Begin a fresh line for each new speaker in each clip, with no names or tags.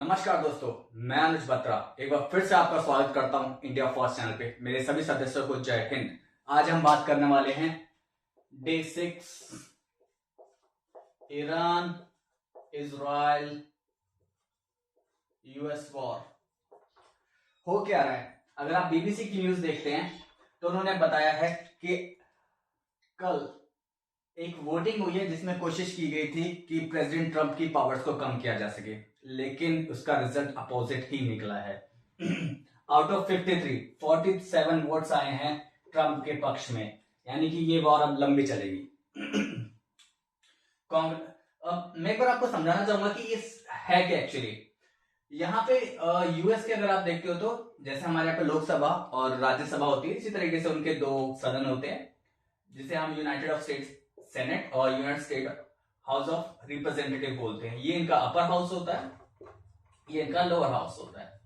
नमस्कार दोस्तों, मैं अनुज बत्रा एक बार फिर से आपका स्वागत करता हूं इंडिया फर्स्ट चैनल पे। मेरे सभी सदस्यों को जय हिंद। आज हम बात करने वाले हैं day 6 Iran Israel US war. हो क्या रहा है? अगर आप बीबीसी की न्यूज देखते हैं तो उन्होंने बताया है कि कल एक वोटिंग हुई है जिसमें कोशिश की गई थी कि प्रेसिडेंट ट्रंप की पावर्स को कम किया जा सके, लेकिन उसका रिजल्ट अपोजिट ही निकला है। आउट ऑफ 47 वोट्स आए हैं ट्रंप के पक्ष में, यानी कि ये वॉर अब लंबी चलेगी। अब मैं एक बार आपको समझाना चाहूंगा कि ये है क्या एक्चुअली। यहाँ पे यूएस के अगर आप देखते हो तो जैसे हमारे यहाँ पे लोकसभा और राज्यसभा होती है, इसी तरीके से उनके दो सदन होते हैं जिसे हम यूनाइटेड ऑफ स्टेट्स सेनेट और United state house of representative बोलते हैं। ये इनका अपर हाउस होता है, ये इनका लोअर हाउस होता है।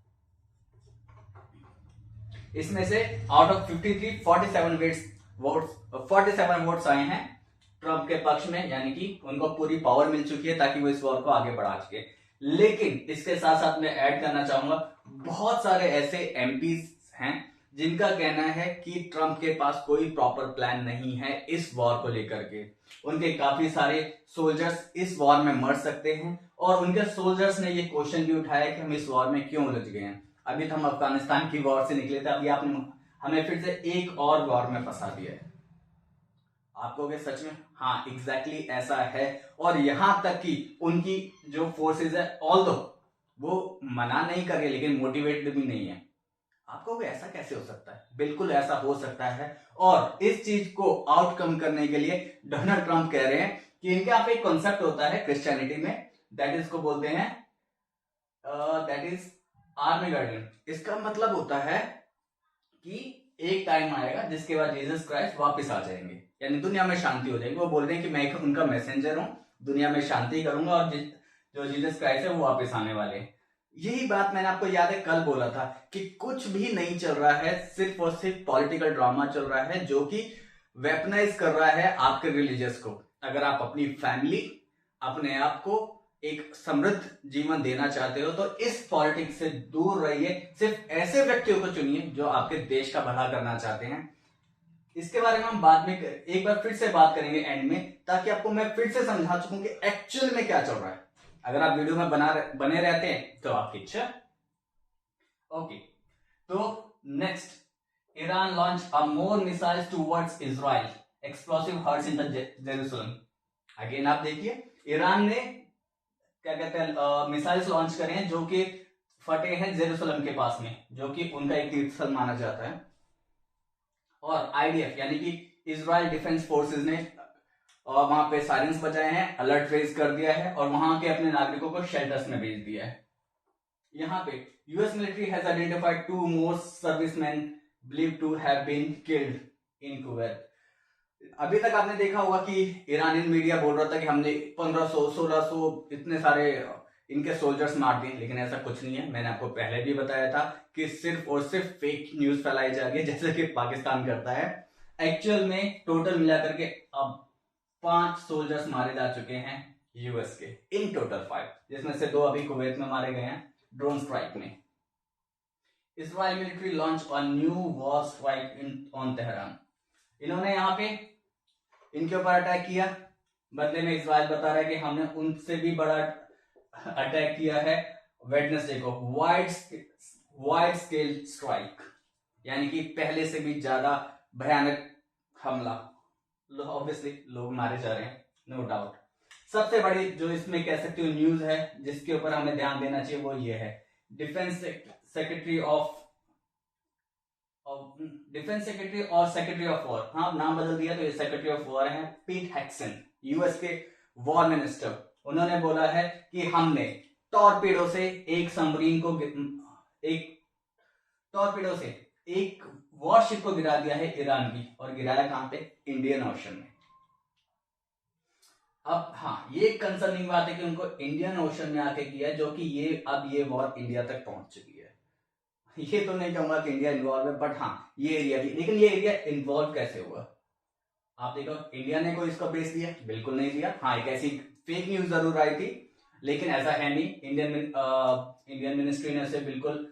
इसमें से आउट ऑफ 47 वोट्स आए हैं ट्रंप के पक्ष में, यानी कि उनको पूरी पावर मिल चुकी है ताकि वो इस वॉर को आगे बढ़ा सके। लेकिन इसके साथ साथ मैं ऐड करना चाहूंगा, बहुत सारे ऐसे एमपीज हैं जिनका कहना है कि ट्रंप के पास कोई प्रॉपर प्लान नहीं है इस वॉर को लेकर के। उनके काफी सारे सोल्जर्स इस वॉर में मर सकते हैं और उनके सोल्जर्स ने ये क्वेश्चन भी उठाया कि हम इस वॉर में क्यों उलझ गए हैं। अभी तो हम अफगानिस्तान की वॉर से निकले थे, अभी आपने हमें फिर से एक और वॉर में फंसा दिया है। आप कहोगे सच में? हाँ, एग्जैक्टली ऐसा है। और यहां तक कि उनकी जो फोर्सेज है ऑल्दो वो मना नहीं कर रही लेकिन मोटिवेटेड भी नहीं है। आप कहोगे ऐसा कैसे हो सकता है? बिल्कुल ऐसा हो सकता है, और इस चीज को आउटकम करने के लिए डोनाल्ड ट्रंप कह रहे हैं कि इनके यहाँ पे एक कॉन्सेप्ट होता है क्रिश्चियनिटी में, दैट इज को बोलते हैं दैट इज आर्मी गार्डियन। इसका मतलब होता है कि एक टाइम आएगा जिसके बाद जीसस क्राइस्ट वापस आ जाएंगे, यानी दुनिया में शांति हो जाएगी। वो बोल रहे हैं कि मैं उनका मैसेंजर हूं, दुनिया में शांति करूंगा और जो जीसस क्राइस्ट है वो वापस आने वाले हैं। यही बात मैंने आपको याद है कल बोला था कि कुछ भी नहीं चल रहा है, सिर्फ और सिर्फ पॉलिटिकल ड्रामा चल रहा है जो कि वेपनाइज कर रहा है आपके रिलीजियस को। अगर आप अपनी फैमिली, अपने आप को एक समृद्ध जीवन देना चाहते हो तो इस पॉलिटिक्स से दूर रहिए। सिर्फ ऐसे व्यक्तियों को चुनिए जो आपके देश का भला करना चाहते हैं। इसके बारे में हम बाद में एक बार फिर से बात करेंगे एंड में, ताकि आपको मैं फिर से समझा चुकूं कि एक्चुअल में क्या चल रहा है। अगर आप वीडियो में बने रहते हैं तो आपकी इच्छा। ओके, तो next, Iran launch a more missiles towards Israel, explosive hurts in the Jerusalem. Again आप देखिए, ईरान ने क्या कहते हैं मिसाइल्स लॉन्च करे हैं जो कि फटे हैं जेरूसलम के पास में, जो कि उनका एक तीर्थस्थल माना जाता है। और आईडीएफ यानी कि इजराइल डिफेंस फोर्सेस ने और वहां पे साइरेंस बजाए हैं, अलर्ट रेज कर दिया है और वहां के अपने नागरिकों को शेल्टर्स में भेज दिया है। यहाँ पे US military has identified 2 more servicemen believed to have been killed in Kuwait. अभी तक आपने देखा होगा कि ईरानियन मीडिया बोल रहा था कि हमने 1500 1600 इतने सारे इनके सोल्जर्स मार दिए, लेकिन ऐसा कुछ नहीं है। मैंने आपको पहले भी बताया था कि सिर्फ और सिर्फ फेक न्यूज फैलाई जा रही है जैसे कि पाकिस्तान करता है। एक्चुअल में टोटल मिलाकर के अब 5 सोल्जर्स मारे जा चुके हैं यूएस के, इन टोटल 5, जिसमें से 2 अभी कुवैत में मारे गए हैं ड्रोन स्ट्राइक में। Israel military launch a new war strike on Tehran. इन्होंने यहाँ पे इनके ऊपर अटैक किया, बदले में इजराइल बता रहा है कि हमने उनसे भी बड़ा अटैक किया है वेडनेसडे को, वाइड स्केल स्ट्राइक, यानी कि पहले से भी ज्यादा भयानक हमला। ऑब्वियसली लोग मारे जा रहे हैं, नो डाउट। सबसे बड़ी जो इसमें कह सकते हो न्यूज है जिसके ऊपर हमें ध्यान देना चाहिए वो ये है, डिफेंस सेक्रेटरी और सेक्रेटरी ऑफ वॉर, हाँ नाम बदल दिया तो ये सेक्रेटरी ऑफ वॉर है, पीट हेक्सन, यूएस के वॉर मिनिस्टर। उन्होंने बोला है कि हमने टॉर्पीडो से एक वॉरशिप को गिरा दिया है ईरान की, और गिराया कहां पे? इंडियन ओशन में। अब हाँ, ये कंसर्निंग बात है कि उनको इंडियन ओशन में आके किया है, जो कि अब ये वॉर इंडिया तक पहुंच चुकी है। ये तो नहीं कहूंगा कि इंडिया इन्वॉल्व है, बट हाँ ये एरिया भी। लेकिन ये एरिया इन्वॉल्व कैसे हुआ? आप देखो, इंडिया ने कोई इसको बेस दिया? बिल्कुल नहीं दिया। हाँ, एक ऐसी फेक न्यूज जरूर आई थी, लेकिन ऐसा है नहीं। इंडियन इंडियन मिनिस्ट्री ने उसे बिल्कुल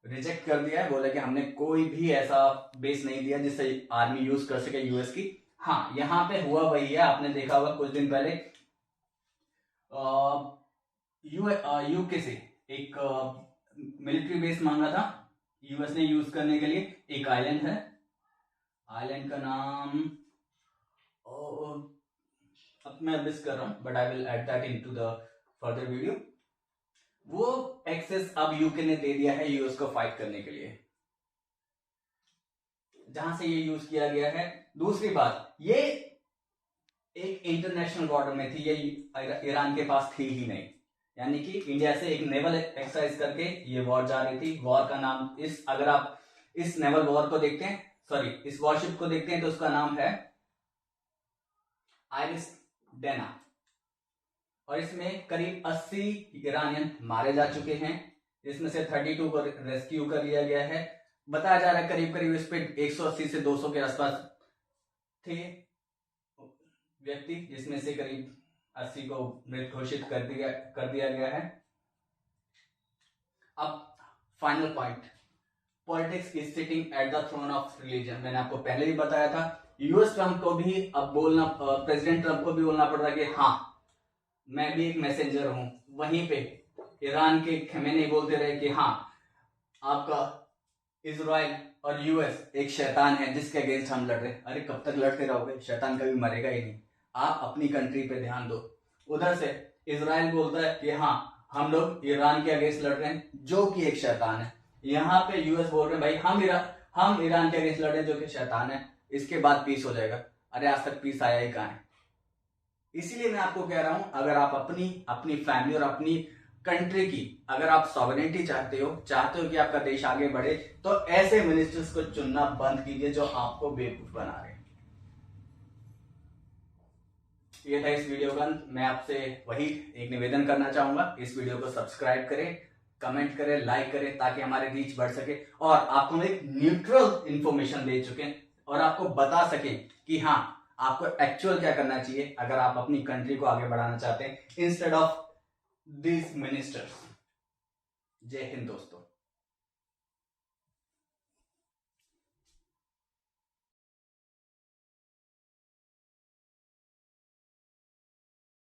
रिजेक्ट कर दिया है, बोला कि हमने कोई भी ऐसा बेस नहीं दिया जिससे आर्मी यूज कर सके यूएस की। हाँ, यहाँ पे हुआ वही है, आपने देखा होगा कुछ दिन पहले यूके से एक मिलिट्री बेस मांगा था यूएस ने यूज करने के लिए। एक आइलैंड है, आइलैंड का नाम अब मैं मिस कर रहा हूं, but I will add that into the further video. वो एक्सेस अब यूके ने दे दिया है यूएस को फाइट करने के लिए, जहां से ये यूज किया गया है। दूसरी बात, ये एक इंटरनेशनल बॉर्डर में थी, ये ईरान के पास थी ही नहीं, यानी कि इंडिया से एक नेवल एक्सरसाइज करके ये वॉर जा रही थी। वॉर का नाम अगर आप इस नेवल वॉर को देखते हैं, सॉरी इस वॉरशिप को देखते हैं, तो उसका नाम है आइरिस डेना, और इसमें करीब 80 ईरानियन मारे जा चुके हैं, इसमें से 32 को रेस्क्यू कर लिया गया है। बताया जा रहा है करीब करीब इस पे 180 से 200 के आसपास थे व्यक्ति, जिसमें से करीब 80 को मृत घोषित कर दिया गया है। अब final point, politics is sitting at the throne of religion. मैंने आपको पहले भी बताया था, यूएस ट्रंप को भी अब बोलना, प्रेसिडेंट ट्रंप को भी बोलना पड़ रहा है कि हाँ मैं भी एक मैसेंजर हूं। वहीं पे ईरान के खमेनी बोलते रहे कि हाँ आपका इजराइल और यूएस एक शैतान है जिसके अगेंस्ट हम लड़ रहे हैं। अरे कब तक लड़ते रहोगे, शैतान कभी मरेगा ही नहीं, आप अपनी कंट्री पे ध्यान दो। उधर से इजराइल बोलता है कि हाँ हम लोग ईरान के अगेंस्ट लड़ रहे हैं जो कि एक शैतान है। यहाँ पे यूएस बोल रहे हैं भाई हम ईरान के अगेंस्ट लड़ रहे हैं जो कि शैतान है, इसके बाद पीस हो जाएगा। अरे आज तक पीस आया ही कहाँ है। इसीलिए मैं आपको कह रहा हूं, अगर आप अपनी फैमिली और अपनी कंट्री की अगर आप सॉवरेनिटी चाहते हो कि आपका देश आगे बढ़े, तो ऐसे मिनिस्टर्स को चुनना बंद कीजिए जो आपको बेवकूफ बना रहे हैं। ये था इस वीडियो का। मैं आपसे वही एक निवेदन करना चाहूंगा, इस वीडियो को सब्सक्राइब करें, कमेंट करें, लाइक करें, ताकि हमारे रीच बढ़ सके और आपको एक न्यूट्रल इंफॉर्मेशन दे चुके और आपको बता सके कि हाँ आपको एक्चुअल क्या करना चाहिए अगर आप अपनी कंट्री को आगे बढ़ाना चाहते हैं, इंस्टेड ऑफ दिस मिनिस्टर्स। जय हिंद दोस्तों।